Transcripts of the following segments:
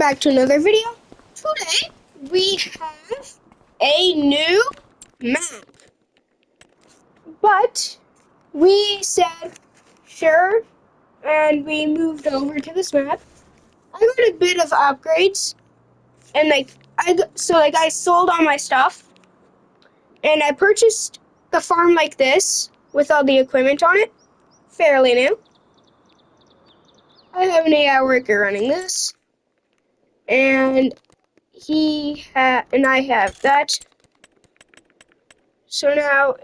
back to another video. Today we have a new map, but we said sure, and we moved over to this map. I got a bit of upgrades, and I sold all my stuff, and I purchased the farm like this with all the equipment on it, fairly new. I have an AI worker running this, and I have that. So now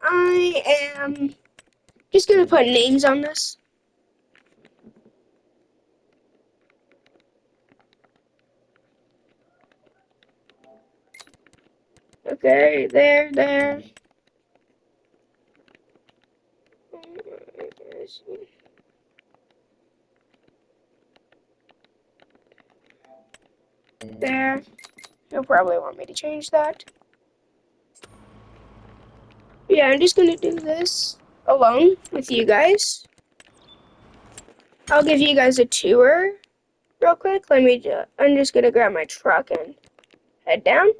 I am just gonna put names on this. Okay, there. There. You'll probably want me to change that. Yeah, I'm just gonna do this alone with you guys. I'll give you guys a tour real quick. I'm just gonna grab my truck and head down.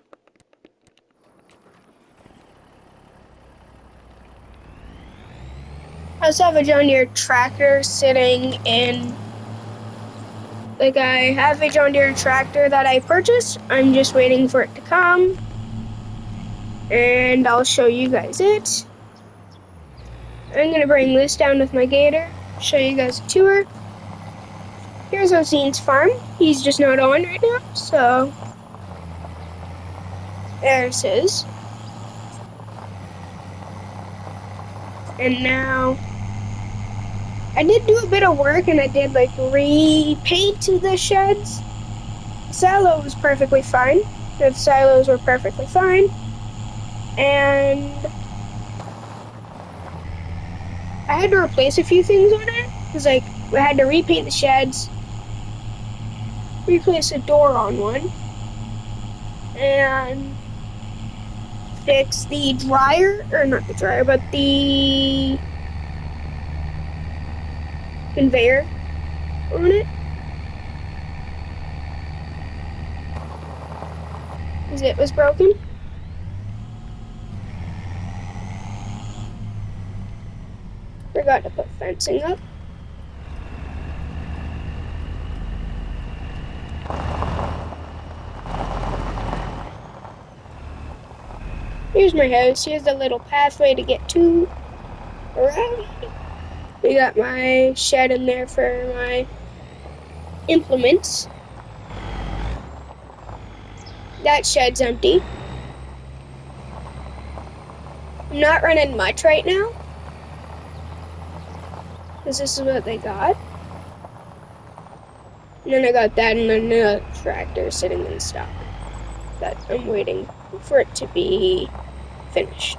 I also have a John Deere tractor sitting in. I have a John Deere tractor that I purchased. I'm just waiting for it to come. And I'll show you guys it. I'm gonna bring this down with my gator, show you guys a tour. Here's Ozine's farm. He's just not on right now, so there's his. And now I did do a bit of work, and I did repaint the sheds. The silo was perfectly fine. The silos were perfectly fine. And I had to replace a few things on it. Because I had to repaint the sheds, replace a door on one, and fix the dryer, or not the dryer, but the conveyor on it. Because it was broken. Forgot to put fencing up. Here's my house. Here's the little pathway to get to around. We got my shed in there for my implements. That shed's empty. I'm not running much right now, because this is what they got. And then I got that and another tractor sitting in stock that I'm waiting for it to be finished.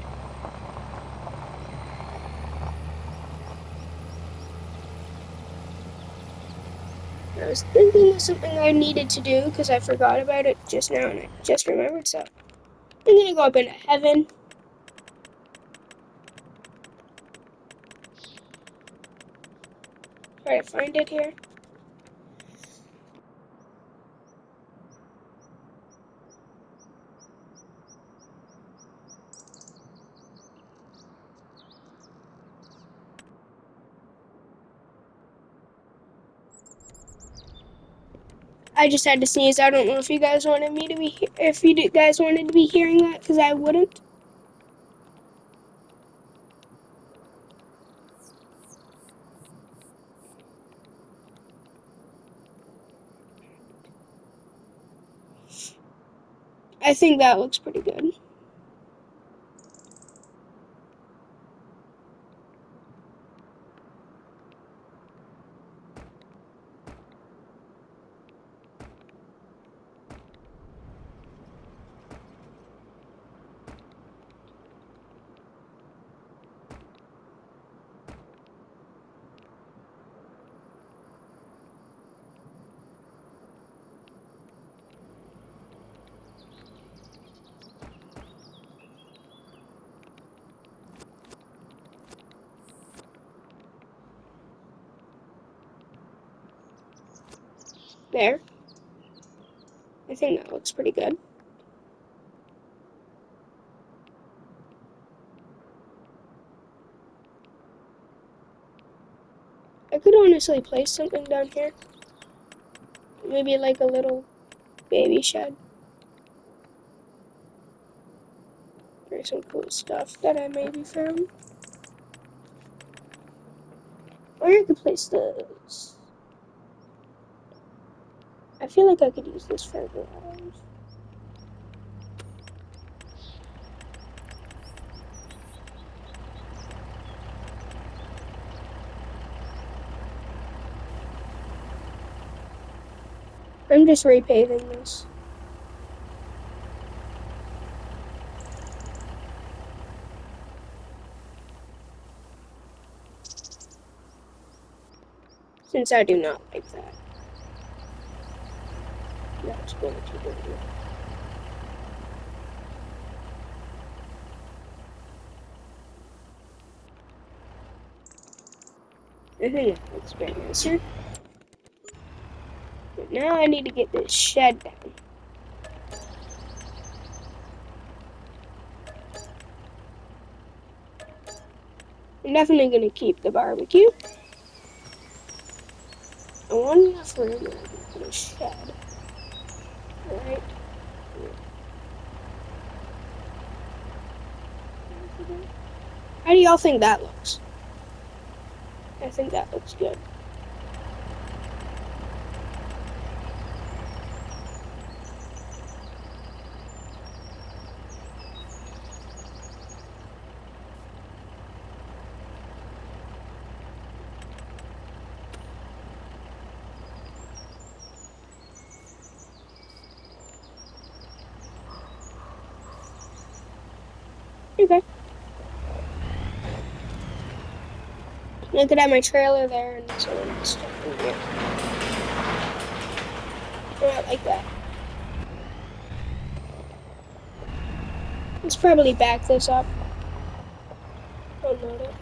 I was thinking of something I needed to do because I forgot about it just now and I just remembered, so I'm gonna go up into heaven. Try to find it here. I just had to sneeze. I don't know if you guys wanted me to be, if you guys wanted to be hearing that, because I wouldn't. I think that looks pretty good. There. I think that looks pretty good. I could honestly place something down here. Maybe like a little baby shed. There's some cool stuff that I maybe found. Or I could place this. I feel like I could use this for a garage. I'm just repaving this. Since I do not like that. That's going to do it. I think that looks very nicer. But now I need to get this shed down. I'm definitely going to keep the barbecue. I want enough room where I can put a shed. Right here. How do y'all think that looks? I think that looks good. Okay. I could have my trailer there and some stuff in here. Yeah, like that. Let's probably back this up. Unload it.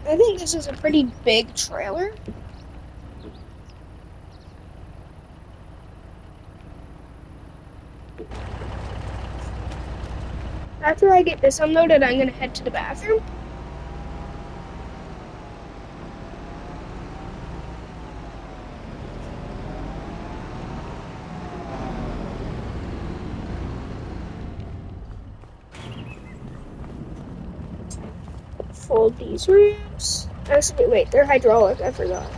I think this is a pretty big trailer. After I get this unloaded, I'm gonna head to the bathroom. Fold these ramps. Actually, wait, they're hydraulic, I forgot.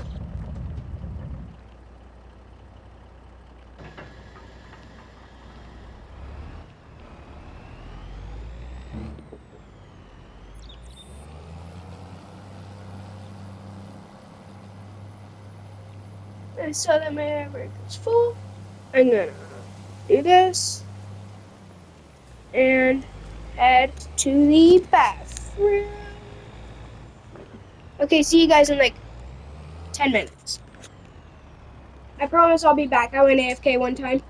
I saw that my air brake is full. I'm gonna do this and head to the bathroom. Okay, see you guys in like 10 minutes. I promise I'll be back. I went AFK one time.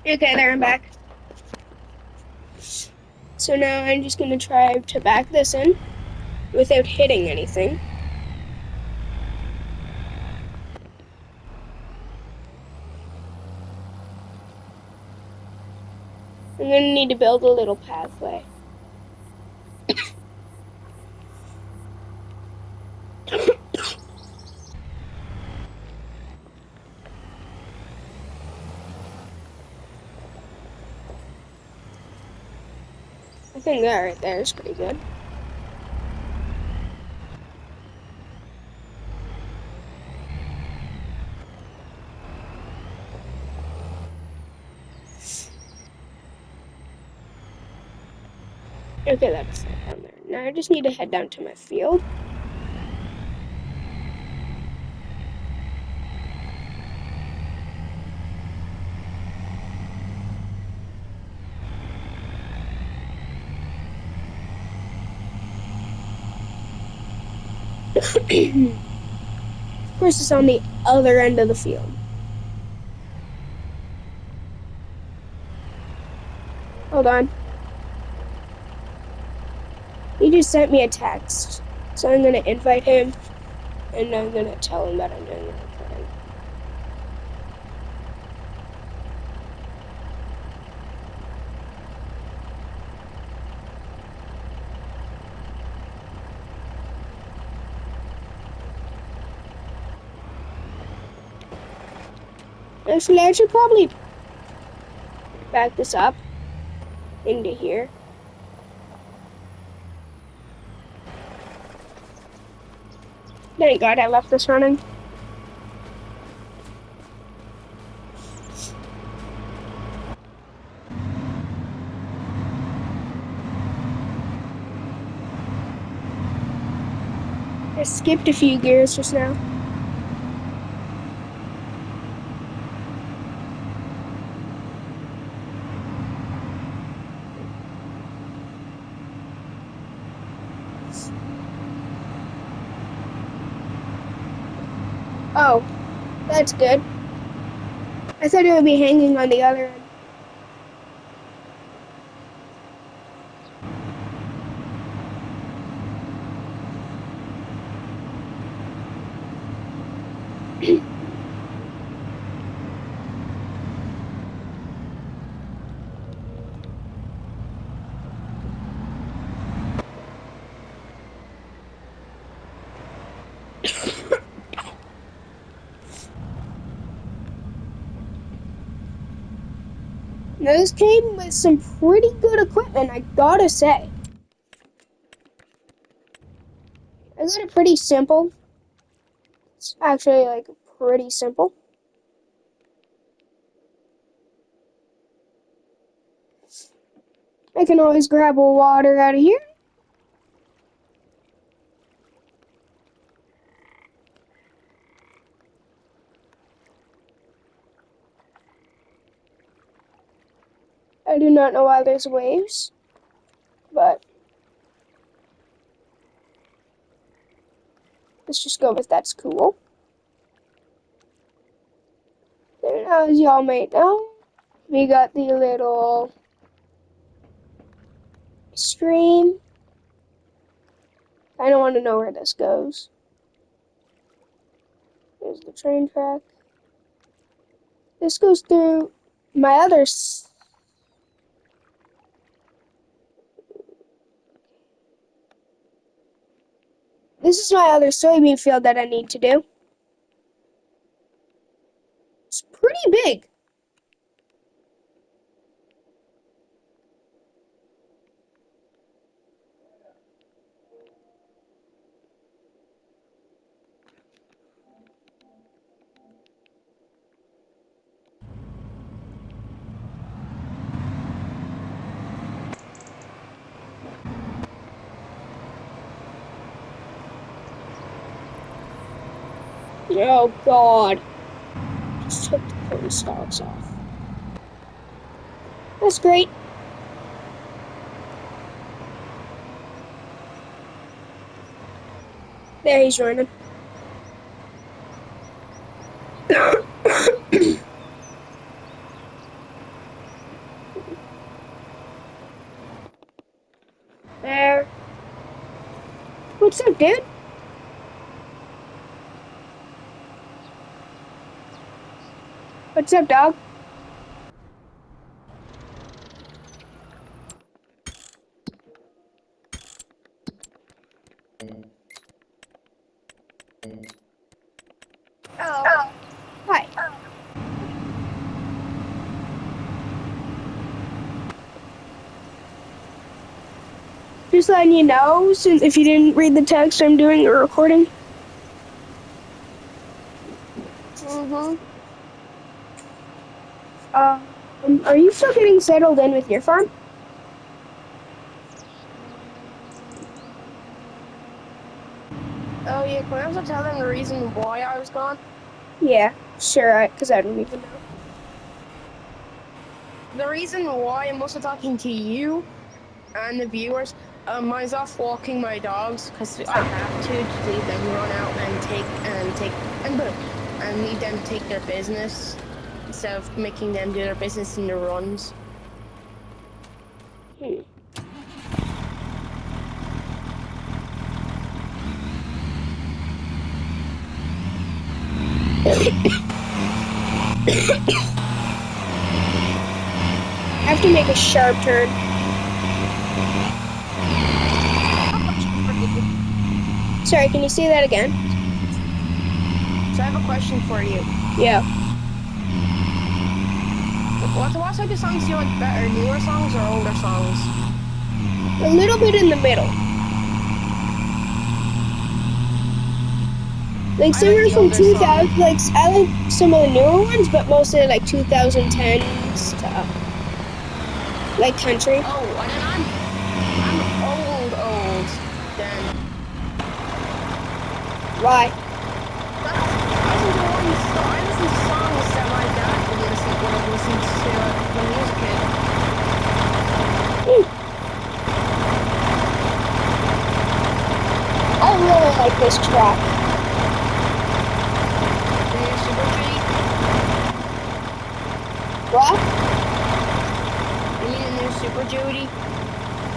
Okay, there, I'm back. So now I'm just going to try to back this in without hitting anything. I'm going to need to build a little pathway. I think that right there is pretty good. Okay, that's down there. Now I just need to head down to my field. Of course, it's on the other end of the field. Hold on. He just sent me a text. So I'm going to invite him, and I'm going to tell him that I'm doing the recording. Actually, I should probably back this up into here. Thank God I left this running. I skipped a few gears just now. Oh, that's good. I thought it would be hanging on the other end. Now, this came with some pretty good equipment, I gotta say. I got it pretty simple. It's actually, like, pretty simple. I can always grab a water out of here. I do not know why there's waves, but let's just go with that's cool. And as y'all may know, we got the little stream. I don't want to know where this goes. There's the train track. This goes through my other. This is my other soybean field that I need to do. It's pretty big. Oh God. Just took the corn stalks off. That's great. There, he's running. What's up, dude? What's up, dog? Oh. Hi. Just letting you know, since if you didn't read the text, I'm doing a recording. Mm-hmm. Are you still getting settled in with your farm? Oh yeah, can I also tell them the reason why I was gone? Yeah, sure, because I don't even know. The reason why I'm also talking to you and the viewers, I was off walking my dogs because I have to leave them run out and and leave them take their business instead of making them do their business in the runs. Hmm. I have to make a sharp turn. Sorry, can you say that again? So I have a question for you. Yeah. What type of songs do you like better, newer songs or older songs? A little bit in the middle. Like I like somewhere the from older 2000, songs. like I like some of the newer ones, but mostly like 2010s to up. Like country. Oh, and then I'm old then. Why? I listen to songs that my dad would have listened to when he was a kid. Hmm. I really like this track. The new Super Duty. What? You mean the new Super Duty?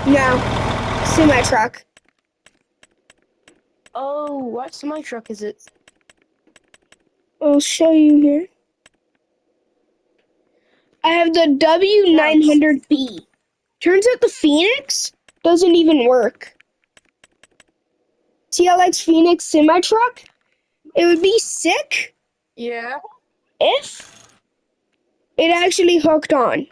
No. Semi truck. Oh, what semi truck is it? I'll show you here. I have the Nice. W900B. Turns out the Phoenix doesn't even work. TLX Phoenix semi truck. It would be sick Yeah. if it actually hooked on.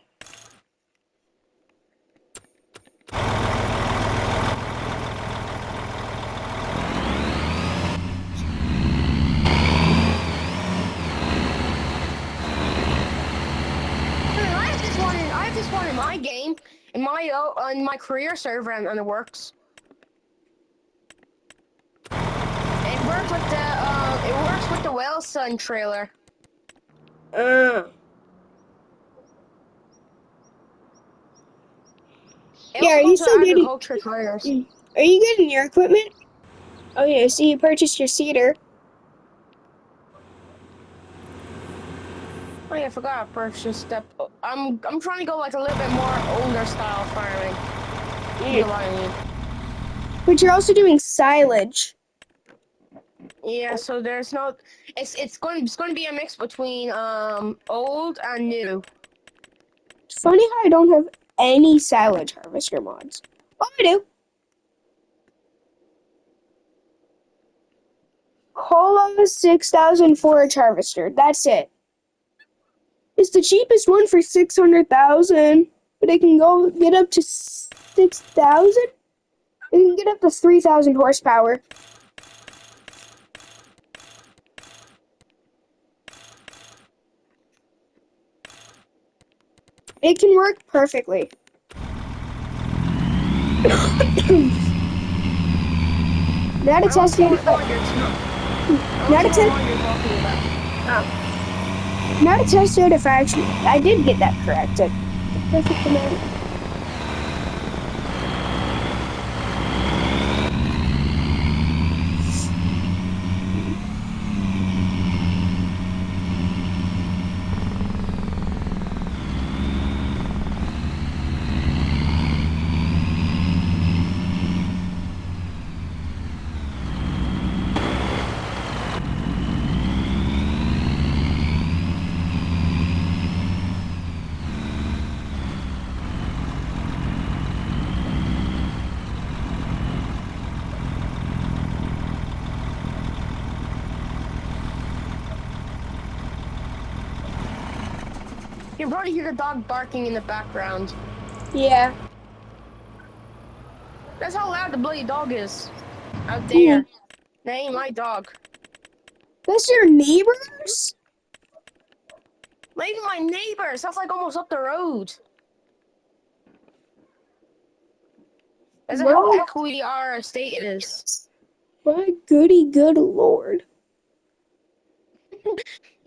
I have this one in my game, in my career server, and it works. It works with the Wellsun trailer. It Yeah, also are you comes with still getting? agriculture tires. Are you getting your equipment? Oh yeah, so you purchased your seeder. Oh yeah, I forgot I purchased that. I'm trying to go like a little bit more older style farming. You know what I mean? But you're also doing silage. Yeah, so there's no. It's going to be a mix between old and new. It's funny how I don't have any silage harvester mods. Oh, I do. Cola 6000 forage harvester. That's it. It's the cheapest one for 600,000, but it can go get up to 6,000. It can get up to 3,000 horsepower. It can work perfectly. Not a test yet. Not a test. Not a test yet. If I did get that correct. The perfect amount. You can probably hear the dog barking in the background. Yeah. That's how loud the bloody dog is. Out there. That ain't my dog. That's your neighbors? Not even my neighbors. That's like almost up the road. That's how Wow. echoey our estate is. My goody good lord.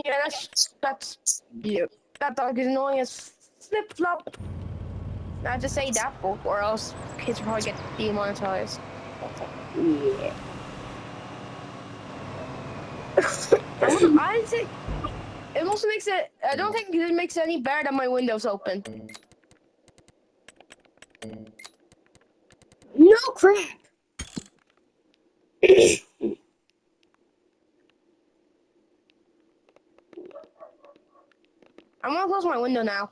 Yeah, yeah. That dog is annoying as flip flop. Not to say that, or else kids will probably get demonetized. Yeah. I think it also makes it. I don't think it makes it any better that my window's open. No crap. I'm gonna close my window now.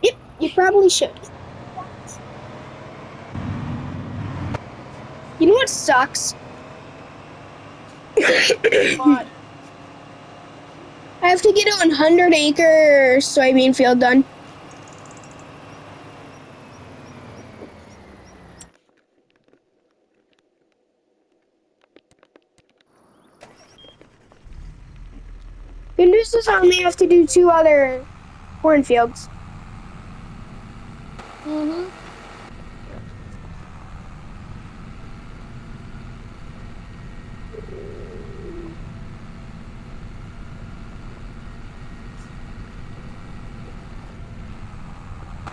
Yep, you probably should. You know what sucks? But I have to get a 100-acre soybean field done. Good news is I only have to do 2 other cornfields.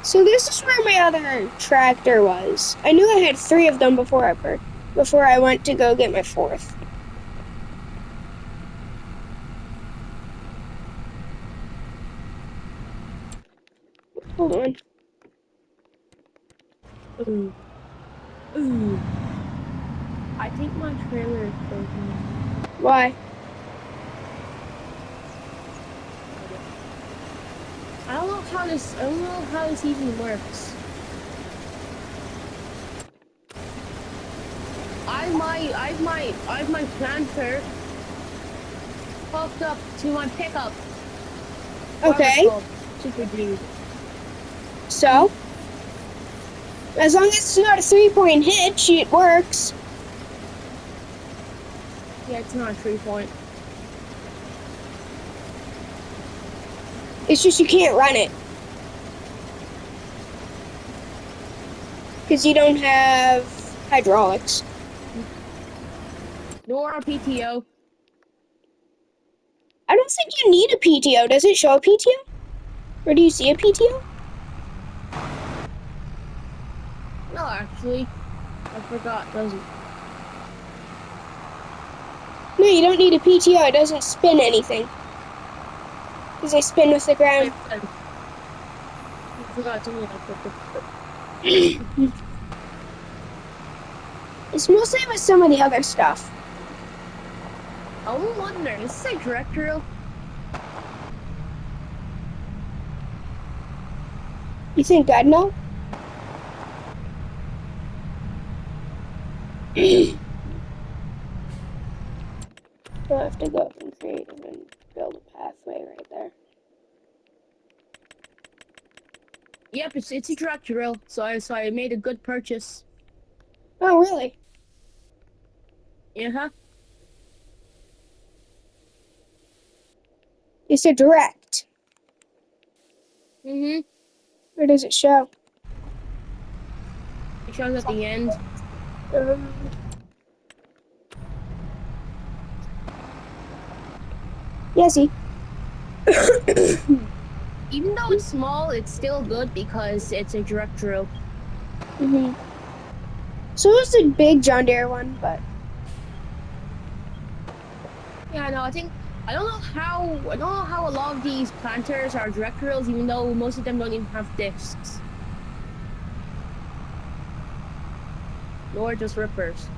So this is where my other tractor was. I knew I had 3 of them before I went to go get my 4th. Hold on. Ooh. I think my trailer is broken. Why? I don't know how this even works. I have my planter hooked up to my pickup. Okay. Super dude. So? As long as it's not a 3-point hitch, it works. Yeah, it's not a 3-point. It's just you can't run it. Because you don't have hydraulics. Nor a PTO. I don't think you need a PTO. Does it show a PTO? Or do you see a PTO? No, actually. I forgot, doesn't. No, you don't need a PTO. It doesn't spin anything. Because they spin with the ground. I forgot something like that. It's mostly with some of the other stuff. I'm wondering, is this a direct drill? You think I'd know? I'll have to go up in creative and build a pathway right there. Yep, it's a direct drill, so I made a good purchase. Oh, really? Yeah. It's a direct. Mm-hmm. Where does it show? It shows at the end. Yeah, see. Even though it's small, it's still good because it's a direct drill. Mhm. So it's the big John Deere one, but Yeah, no, I don't know how a lot of these planters are direct drills, even though most of them don't even have discs. Nor just rippers.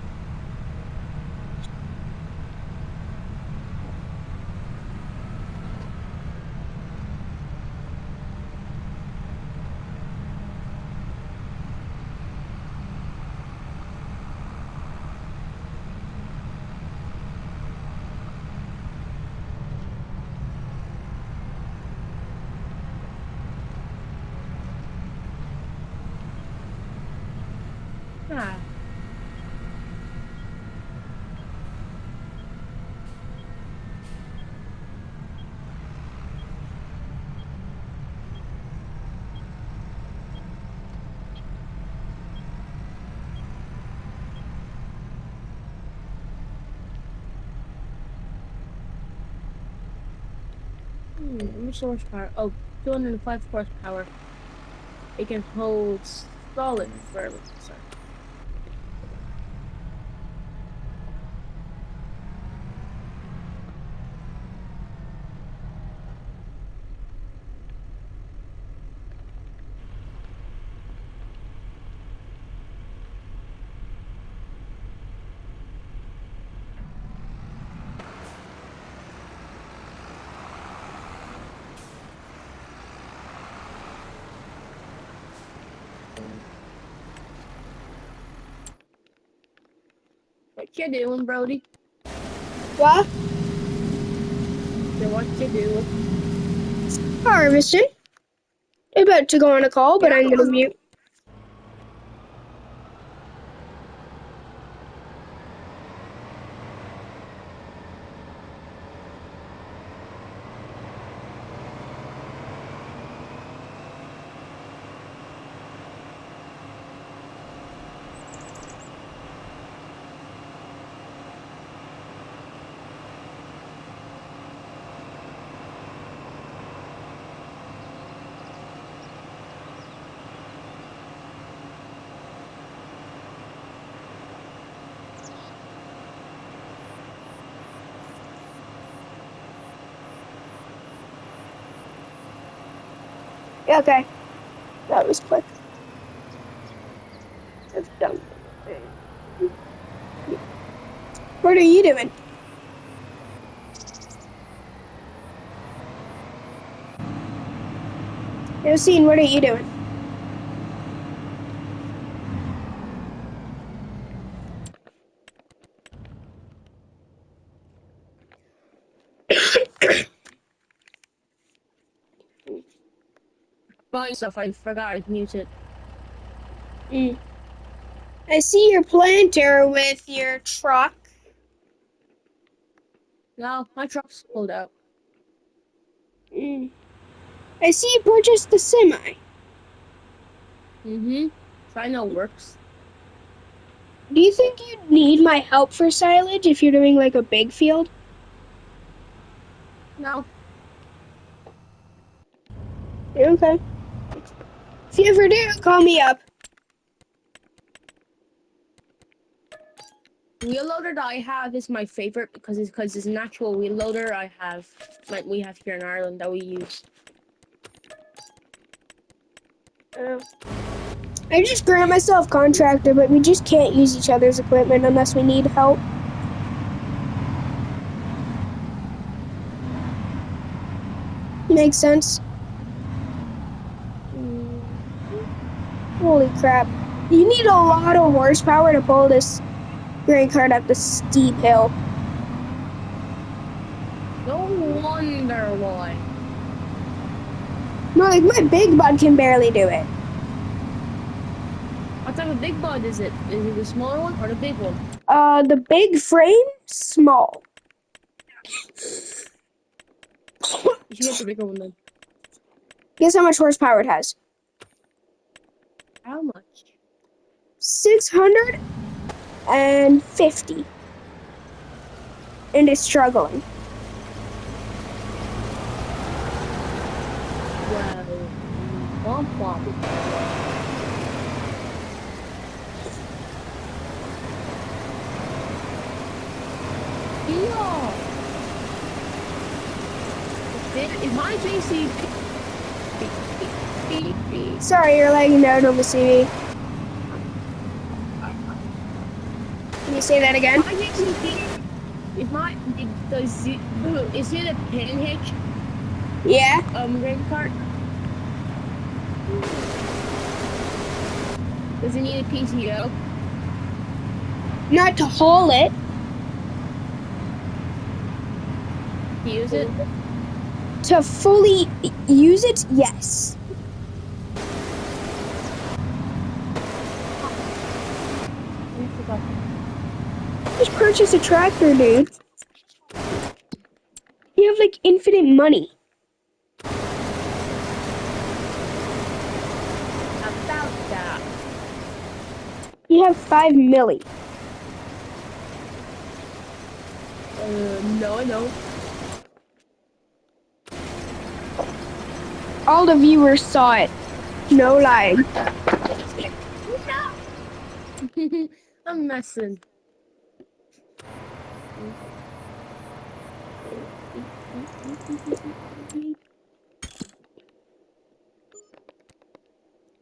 How much horsepower? Oh, 205 horsepower. It can hold solid fertilizer. What you doing, Brody? What? So what you doing? Harvesting. About to go on a call, but Yeah. I'm gonna mute. Okay. That was quick. I've done it. What are you doing? Yosine, what are you doing? Buying stuff. I forgot to mute it. Mm. I see your planter with your truck. No, my truck's pulled out. Mm. I see you purchased the semi. So I know it works. Do you think you'd need my help for silage if you're doing like a big field? No. Okay. If you ever do, call me up. Wheel loader that I have is my favorite because it's natural wheel loader I have, like we have here in Ireland that we use. I just grant myself contractor, but we just can't use each other's equipment unless we need help. Makes sense. Holy crap. You need a lot of horsepower to pull this grain cart up the steep hill. No wonder why. No, like my big bud can barely do it. What type of big bud is it? Is it the smaller one or the big one? The big frame, small. You should get the bigger one then. Guess how much horsepower it has? How much? 650. And it's struggling. Well, womp womp. Is my JC? Sorry, you're lagging out on the CV. Can you say that again? My JC. Is it a pin hitch? Yeah. Grain cart. Does it need a PTO? Not to haul it. To use it? To fully use it, yes. Just purchase a tractor, dude. You have like infinite money. About that. You have 5 milli. No, I know. All the viewers saw it. No lying. I'm messing.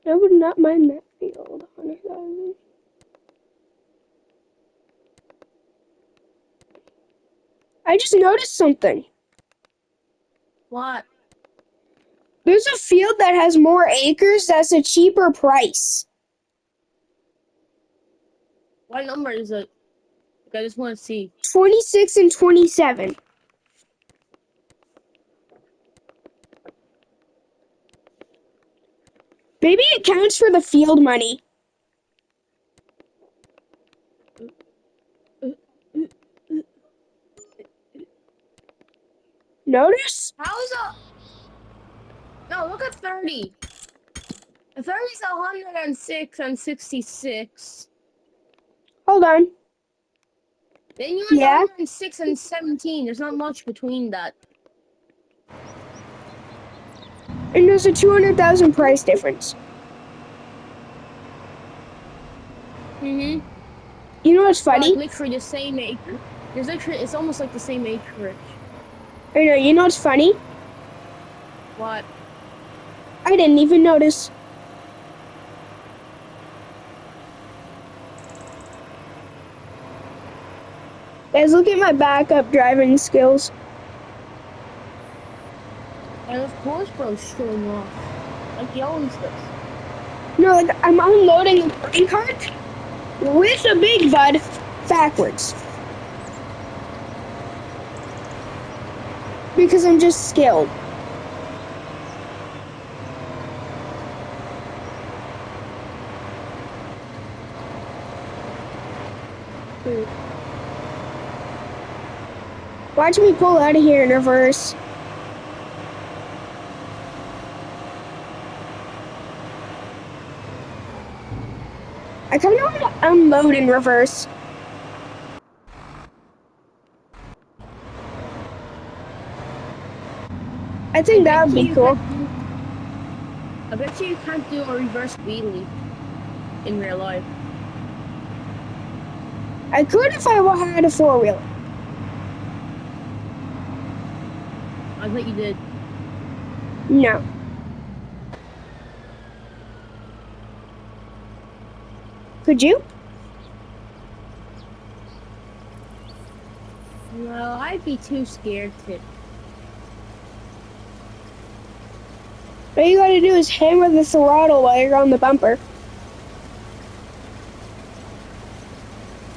I would not mind that field. 100,000. I just noticed something. What? There's a field that has more acres that's a cheaper price. What number is it? I just want to see. 26 and 27. Maybe it counts for the field money. Notice? How is it? No, look at 30. 30 is 106 and 66. Hold on. Then you have Yeah. 106 and 17. There's not much between that. And there's a 200,000 price difference. Mm-hmm. You know what's funny? Like literally the same acre. There's literally, it's almost like the same acreage. I know, you know what's funny? What? I didn't even notice. Guys, look at my backup driving skills. And of course, bro's showing off. Like he owns this. No, like I'm unloading a grain cart with a big bud backwards. Because I'm just skilled. Watch me pull out of here in reverse. I kind of want to unload in reverse. I think that would be cool. I bet you can't do a reverse wheelie in real life. I could if I had a four-wheeler. I bet you did. No. Could you? Well, I'd be too scared to. All you gotta do is hammer the throttle while you're on the bumper.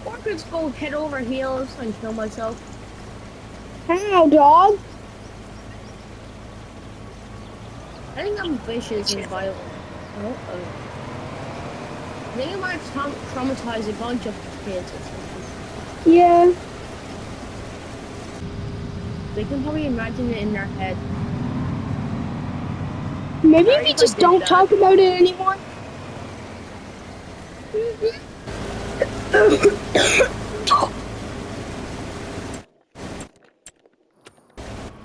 Or I could just go head over heels and kill myself. How, dog? I think I'm vicious and violent. Uh-oh. I think I might traumatize a bunch of kids or something. Yeah. They can probably imagine it in their head. Maybe Sorry we if I just did don't that. talk about it anymore.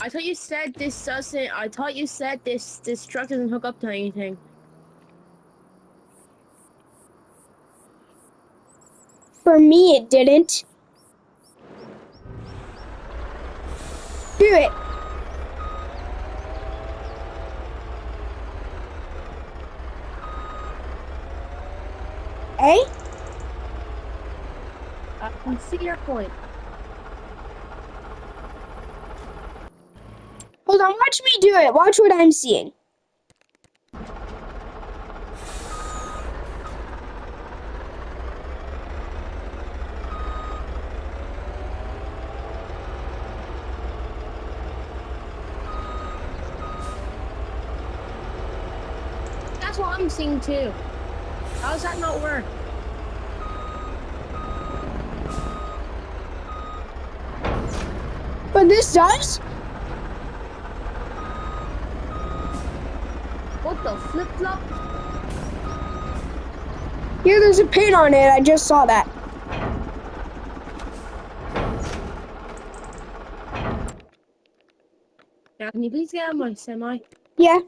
I thought you said this doesn't. I thought you said this truck doesn't hook up to anything. For me, it didn't. Do it. Eh? I can see your point. Hold on, watch me do it. Watch what I'm seeing. That's what I'm seeing too. How does that not work? But this does? What the flip flop? Here, there's a pin on it. I just saw that. Now, can you please get out of my semi? Yeah.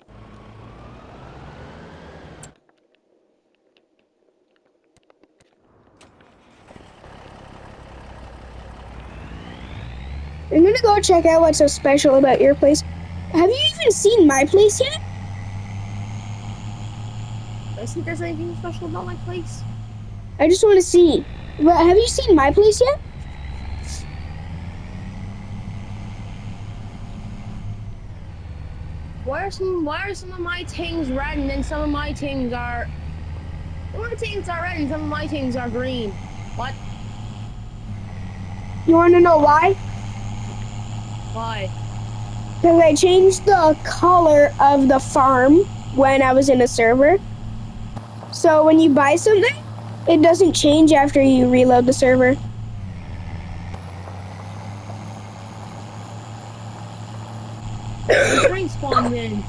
I'm gonna go check out what's so special about your place. Have you even seen my place yet? I think there's anything special about my place. I just want to see. But have you seen my place yet? Why are some of my things red and then some of my things are red and some of my things are green? What? You want to know why? Why? Because I changed the color of the farm when I was in a server. So when you buy something, it doesn't change after you reload the server. The train spawned in.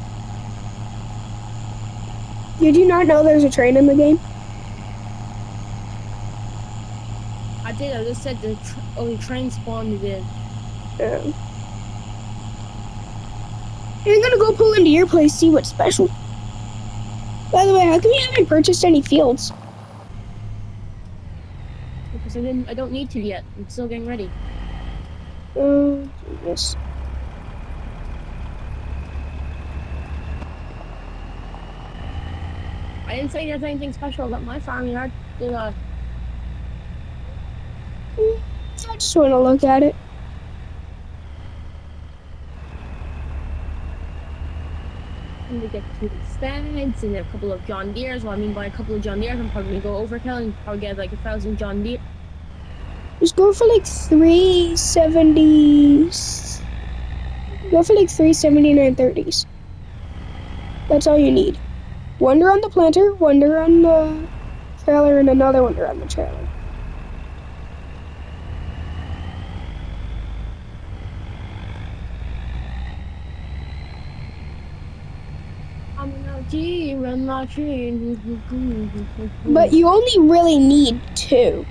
Did you not know there's a train in the game? I did. I just said the train spawned in. I'm gonna go pull into your place, see what's special. By the way, how come you haven't purchased any fields? Because I don't need to yet. I'm still getting ready. Oh, Jesus. I didn't say there's anything special about my farmyard. Did I? I just want to look at it. I'm gonna get 2 stands and a couple of John Deeres. What I mean by a couple of John Deeres, I'm probably gonna go overkill and probably get like 1,000 John Deere. Just go for like 370. Go for like 379.30s. That's all you need. One to run the planter, one to run the trailer, and another one to run the trailer. I'm an LG, run my train. But you only really need 2.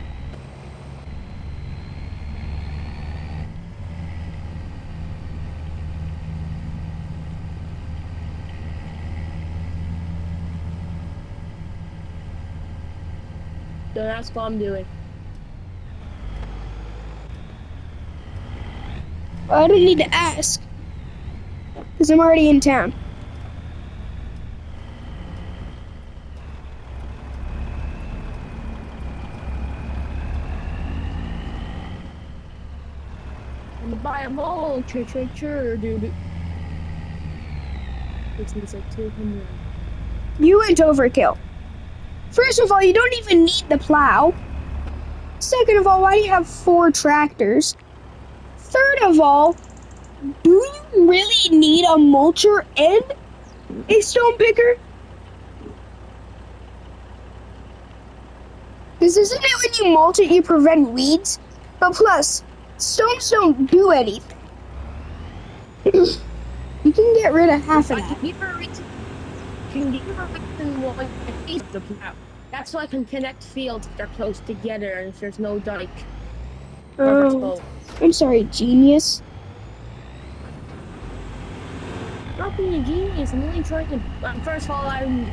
Don't ask what I'm doing. I don't need to ask, because I'm already in town. I'm gonna buy a whole dude. Which means like 200. You went overkill. First of all, you don't even need the plow. Second of all, why do you have 4 tractors? Third of all, do you really need a mulcher and a stone picker? Because isn't it when you mulch it, you prevent weeds? But plus, stones don't do anything. You can get rid of half of that. Can you reason why I hate the plow? That's so I can connect fields that are close together and if there's no dike. Oh, I'm sorry, genius. Not being a genius, I'm only trying to. First of all, I'm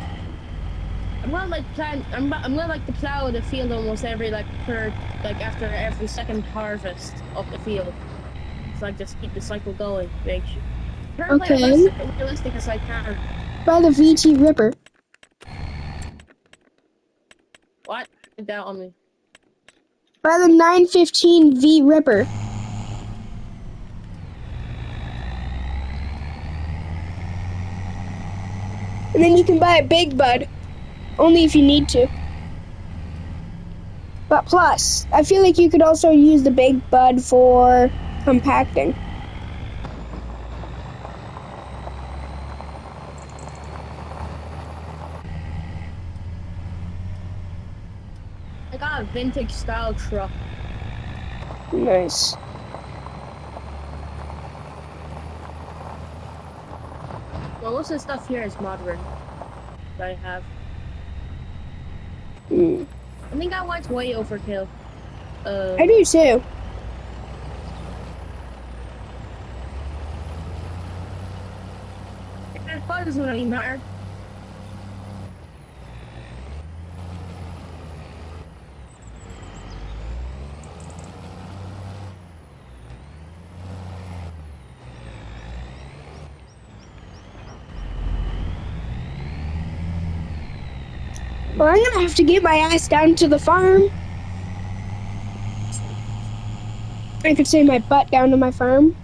gonna like I'm gonna like to plow the field almost every after every second harvest of the field. So I just keep the cycle going. Make sure. Okay. As realistic as I can. By the VT Ripper. What? Get that on me. By the 915 V Ripper. And then you can buy a Big Bud. Only if you need to. But plus, I feel like you could also use the Big Bud for compacting. I got a vintage style truck. Nice. Well, most of the stuff here is modern that I have. Mm. I think that one's way overkill. I do too. It doesn't really matter. Well, I'm gonna have to get my ass down to the farm. I could say my butt down to my farm.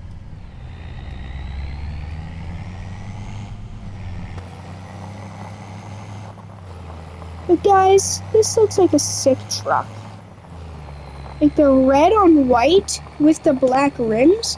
But guys, this looks like a sick truck. Like the red on white with the black rims.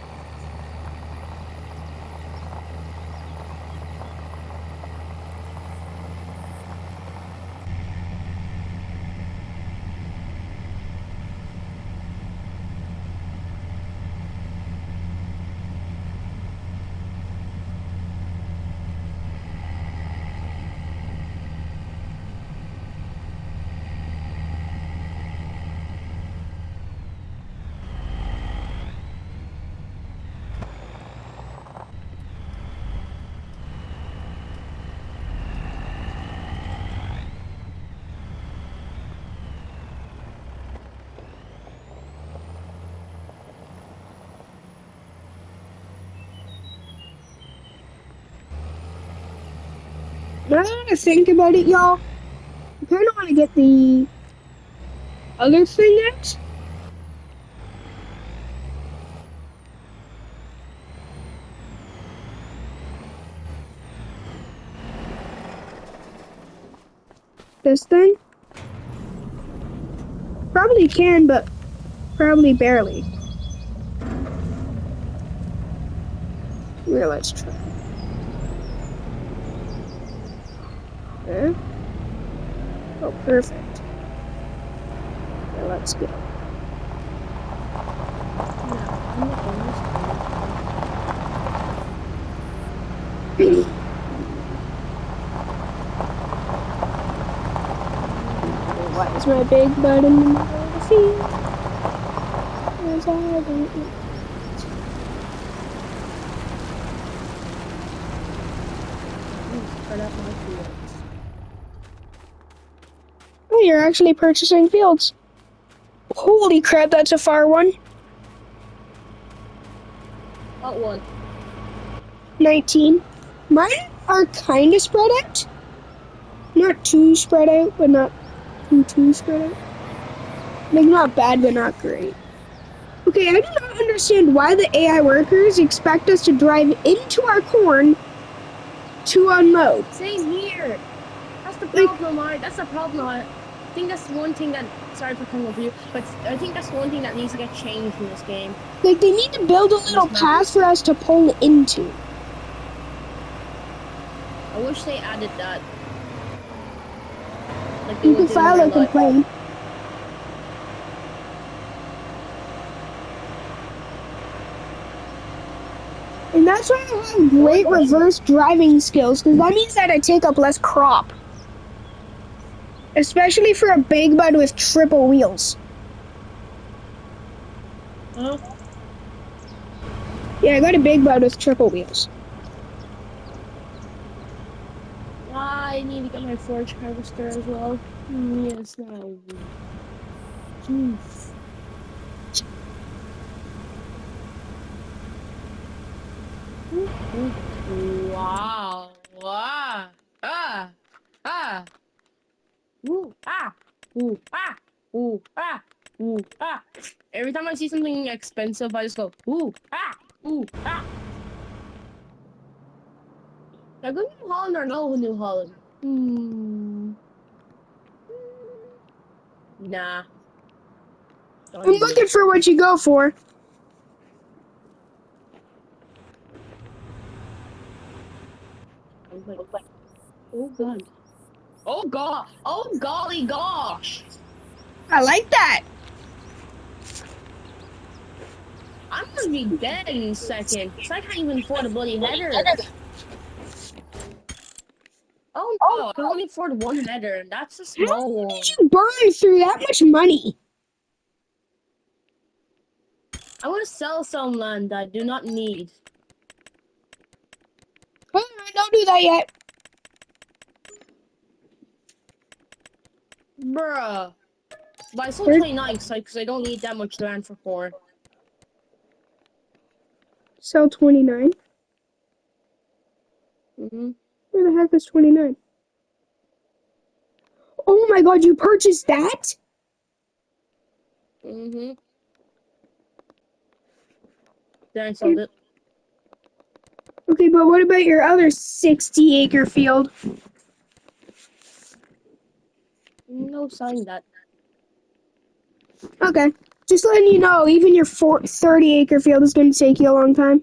Now that I think about it, y'all, I kind of want to get the other thing out. This thing. Probably can, but probably barely. Here, let's try. Okay. Oh, perfect. Okay, let's go. Why is my big butt in the middle of the field? As I don't know. Oh, you're actually purchasing fields. Holy crap, that's a far one. What one? 19. Mine are kind of spread out. Not too spread out, but not too spread out. Like, not bad, but not great. Okay, I do not understand why the AI workers expect us to drive into our corn to unload. Same here. That's the Like, problem, Mark. That's the problem. I think that's one thing that. Sorry for coming over you, but I think that's one thing that needs to get changed in this game. like they need to build a little path for us to pull into. I wish they added that. Like they You would can do in file real a life. complaint. And that's why I have great reverse driving skills, because that means that I take up less crop. Especially for a big bud with triple wheels. Huh? Yeah, I got a big bud with triple wheels. I need to get my forage harvester as well. Yes, now. Jeez. Wow. Wow. Ah. Ah. Ooh. Ah. Ooh. Ah. Ooh. Ah. Ooh. Ah. Every time I see something expensive, I just go, ooh. Ah. Ooh. Ah. Like New Holland or no New Holland? Nah. I'm looking for what you go for. I was like, oh god. Oh god. Oh golly gosh. I like that. I'm gonna be dead in a second. Cause I can't even afford a bloody header. Oh no, I can only afford one header, and that's a small How one. did you burn through that much money? I want to sell some land that I do not need. Alright, don't do that yet. Bruh. But I sold 29 because I don't need that much land for corn. Sell 29. Mm-hmm. Where the heck is 29? Oh my god, you purchased that? Mm-hmm. Then I sold it. Okay, but what about your other 60-acre field? No sign that. Okay. Just letting you know, even your 30-acre field is going to take you a long time.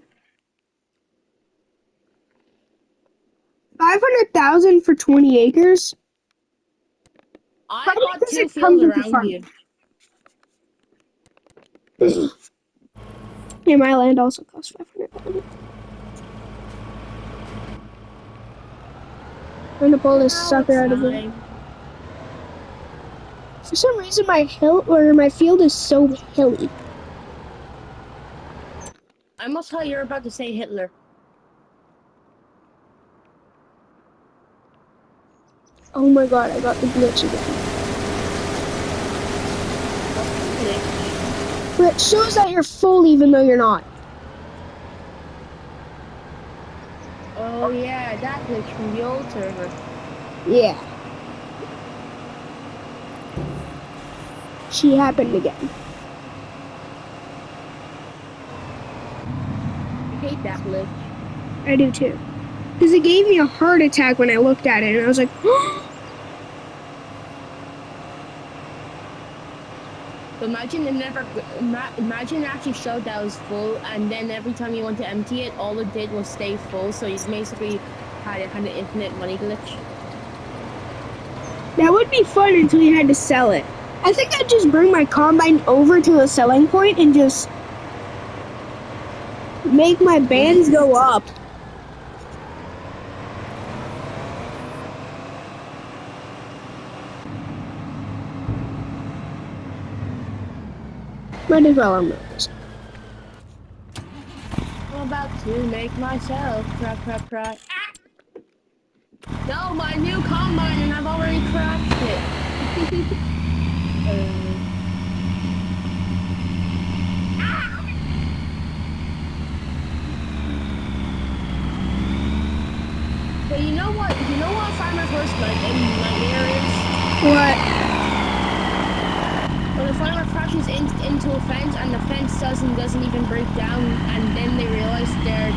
500,000 for 20 acres? I Probably bought because 2 it fields comes with the around farm. you. Yeah, my land also costs 500,000. I'm gonna pull this Now it's sucker out of here. time. For some reason, my field is so hilly. I must thought you're about to say Hitler. Oh my god, I got the glitch again. But it shows that you're full even though you're not. Oh yeah, that glitch from the old server. Yeah. She happened again. I hate that glitch. I do too. Because it gave me a heart attack when I looked at it, and I was like, But imagine it never. Imagine it actually showed that it was full, and then every time you want to empty it, all it did was stay full. So you basically had a kind of infinite money glitch. that would be fun until you had to sell it. I think I'd just bring my combine over to the selling point and just make my bands go up. Might as well unload this. I'm about to make myself cry. Ah! No, my new combine, and I've already crashed it. But you know what? You know what Farmer First like in Nightmare is? What? When a farmer crashes into a fence and the fence doesn't even break down, and then they realize their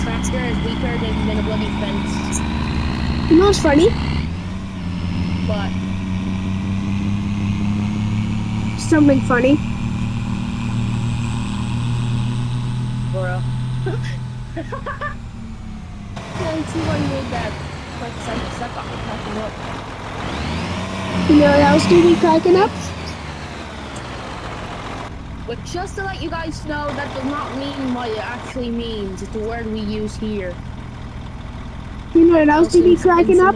tractor is weaker than a bloody fence. You know what's funny? But Something funny. bro. Let's see what you made that. Like suck off the cracking up. You know what else do be cracking up? But just to let you guys know, that does not mean what it actually means. It's a word we use here. You know what else do be cracking up?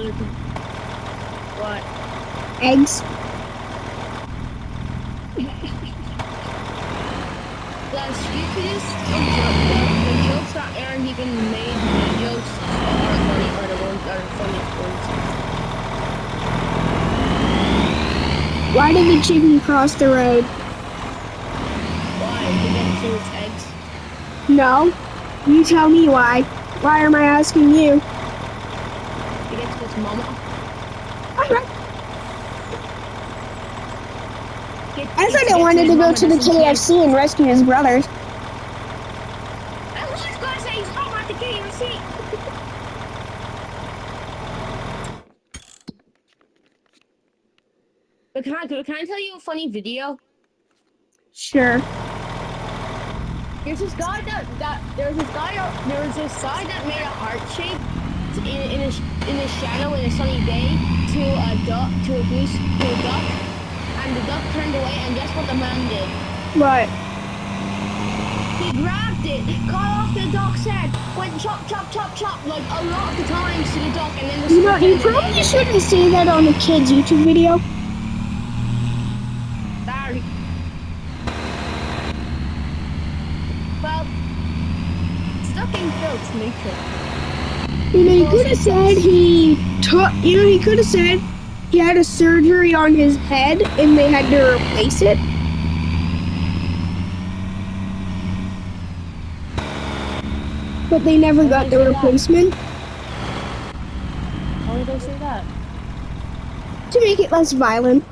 What? Eggs. The stupidest of the jokes that aren't even made, the jokes are funny, are the ones that are funniest ones. Why did the chicken cross the road? Why? To get to its eggs? No. You tell me why. Why am I asking you? To get to its mama? I thought it wanted to go to the KFC and rescue his brothers. I was gonna say he's not at the KFC! But can I tell you a funny video? Sure. There's this guy that made a heart shape in a shadow in a sunny day to a duck, and the duck turned away, and guess what the man did? What? He grabbed it, cut off the duck's head, went chop chop chop chop like a lot of times to the duck, and then the You know, you probably shouldn't say that on a kid's YouTube video. Sorry. Well, stuffing built nature. You know, he could have said he could have said he had a surgery on his head and they had to replace it. But they never got the replacement. Why did they say that? to make it less violent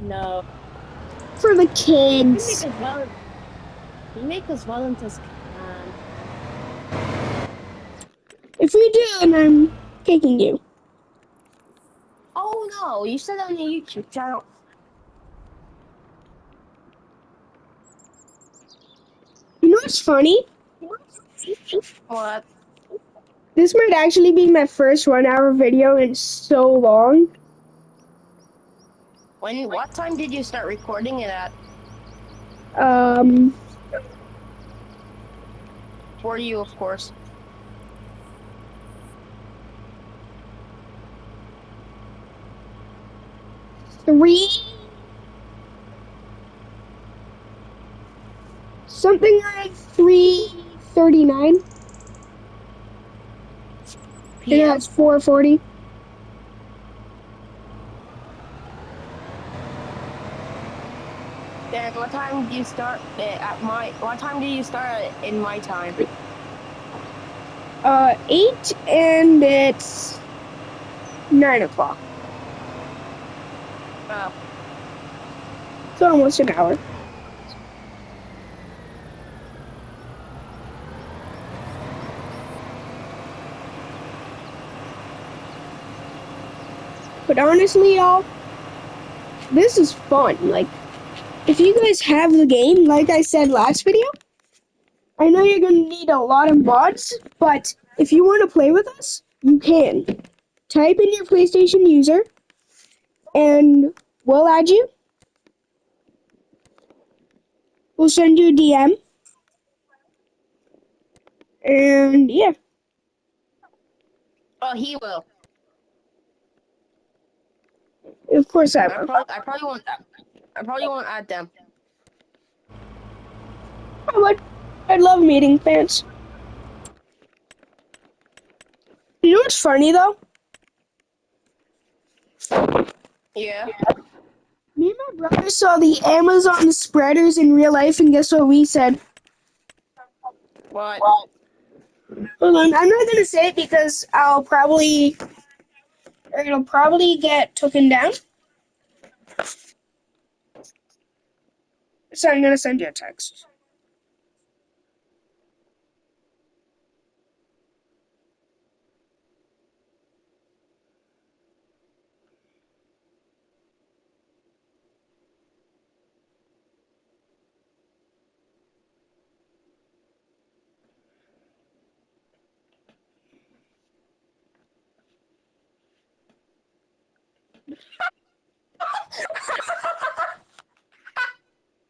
No. for the You make kids. as violent. You make as violent as can. If you do, then I'm kicking you. Oh no! You said on your YouTube channel. You know what's funny? What? This might actually be my first 1 hour video in so long. When? What time did you start recording it at? For you, of course. Three, something like 3:39. And now PM. it's 4:40. Then what time do you start at my? What time do you start in my time? 8, and it's 9 o'clock. Oh. It's almost an hour. But honestly, y'all, this is fun. Like, if you guys have the game, like I said last video, I know you're gonna need a lot of mods, but if you want to play with us, you can. Type in your PlayStation user, and we'll add you. We'll send you a DM. And yeah, Oh, he will. of course I I will. probably won't. I probably won't add them. I would. I love meeting fans. You know what's funny though? Yeah. Me and my brother saw the Amazon spreaders in real life, and guess what we said? What? Hold on, I'm not gonna say it because it'll probably get taken down. So I'm gonna send you a text.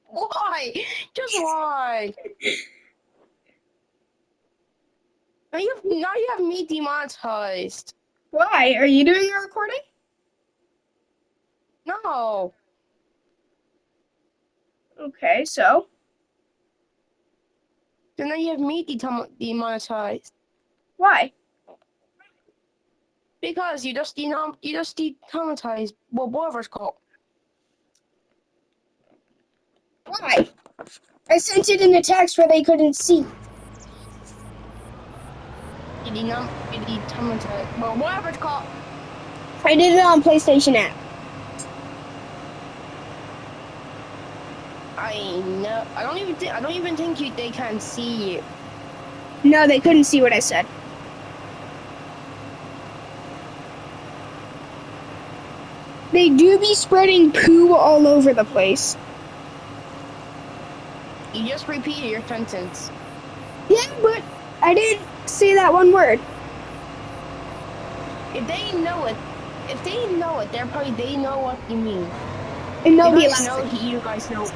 Why? Just why? Now you have me demonetized. Why? Are you doing a recording? No. Okay, so Then now you have me demonetized. why? Because you just demonetized whatever's called. Why? I sent it in a text where they couldn't see. You demonetized. Well, whatever it's called. I did it on PlayStation app. I know. I don't even think they can see you. No, they couldn't see what I said. They do be spreading poo all over the place. You just repeated your sentence. Yeah, but I didn't say that one word. If they know it, they know what you mean. And nobody You guys else. know. You guys know.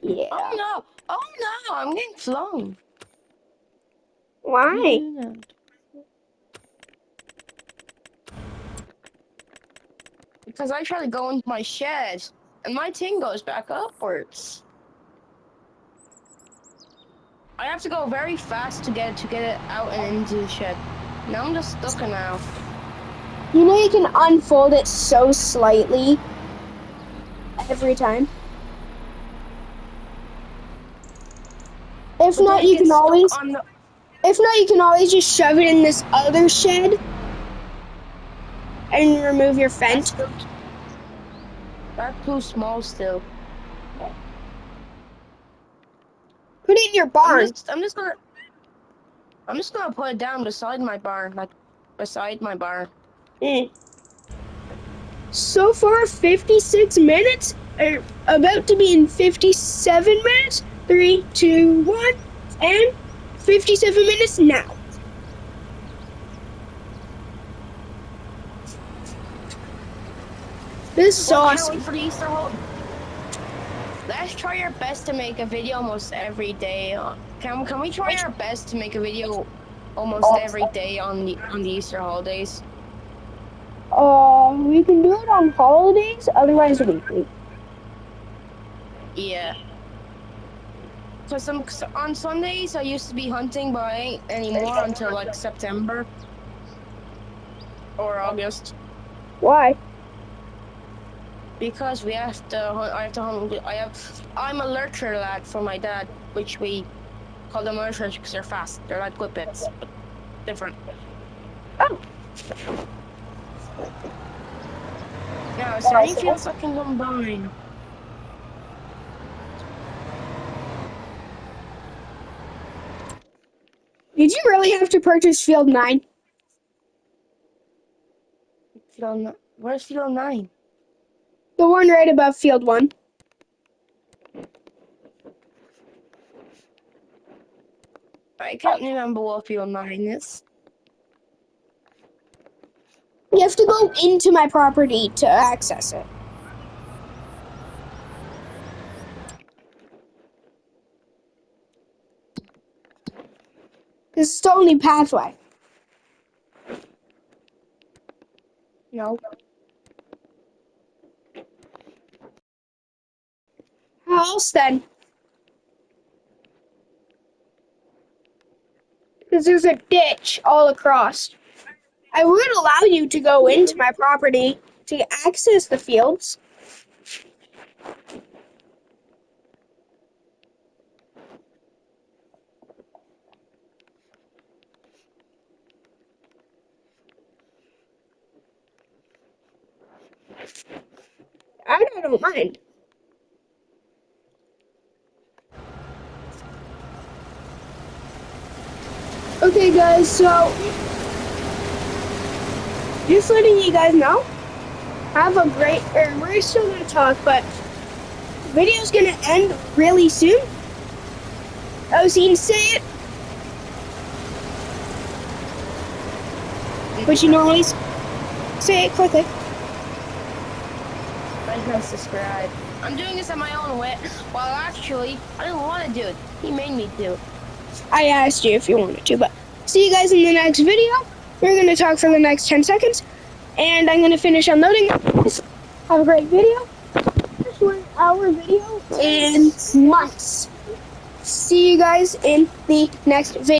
Yeah. Oh no! Oh no! I'm getting flown. Why? Because I try to go into my shed, and my thing goes back upwards. I have to go very fast to get it out and into the shed. Now I'm just stuck now. You know you can unfold it so slightly. every time. If But not, then it you can gets stuck always. on the. If not, you can always just shove it in this other shed and remove your fence. That's too small still. Put it in your barn. I'm just gonna put it down beside my barn, like beside my barn. Mm. So far, 56 minutes. About to be in 57 minutes. 3, 2, 1, and 57 minutes now. This is Well, can't awesome. wait for the Easter holiday. Let's try our best to make a video almost every day. Can we try our best to make a video almost every day on the Easter holidays? We can do it on holidays, otherwise weekly. Yeah. Cause on Sundays I used to be hunting, but I ain't anymore until like September or August. Why? Because we have to hunt. I have to hunt. I'm a lurcher lad for my dad, which we call them lurchers because they're fast. They're like whippets, but different. Oh. Now, is there any fields I can combine? Did you really have to purchase Field 9? Where's Field 9? The one right above Field 1. I can't remember what Field 9 is. You have to go into my property to access it. This is the only pathway. No. How else then? Because there's a ditch all across. I would allow you to go into my property to access the fields. I don't mind. Okay, guys, so just letting you guys know, have a great, we're still gonna talk, but the video's gonna end really soon. Oseen, say it. But you normally say it quickly. Like and subscribe. I'm doing this at my own way. Well, actually, I didn't want to do it. He made me do it. I asked you if you wanted to, but see you guys in the next video. We're gonna talk for the next 10 seconds, and I'm gonna finish unloading. Have a great video. This was our video in months. See you guys in the next video.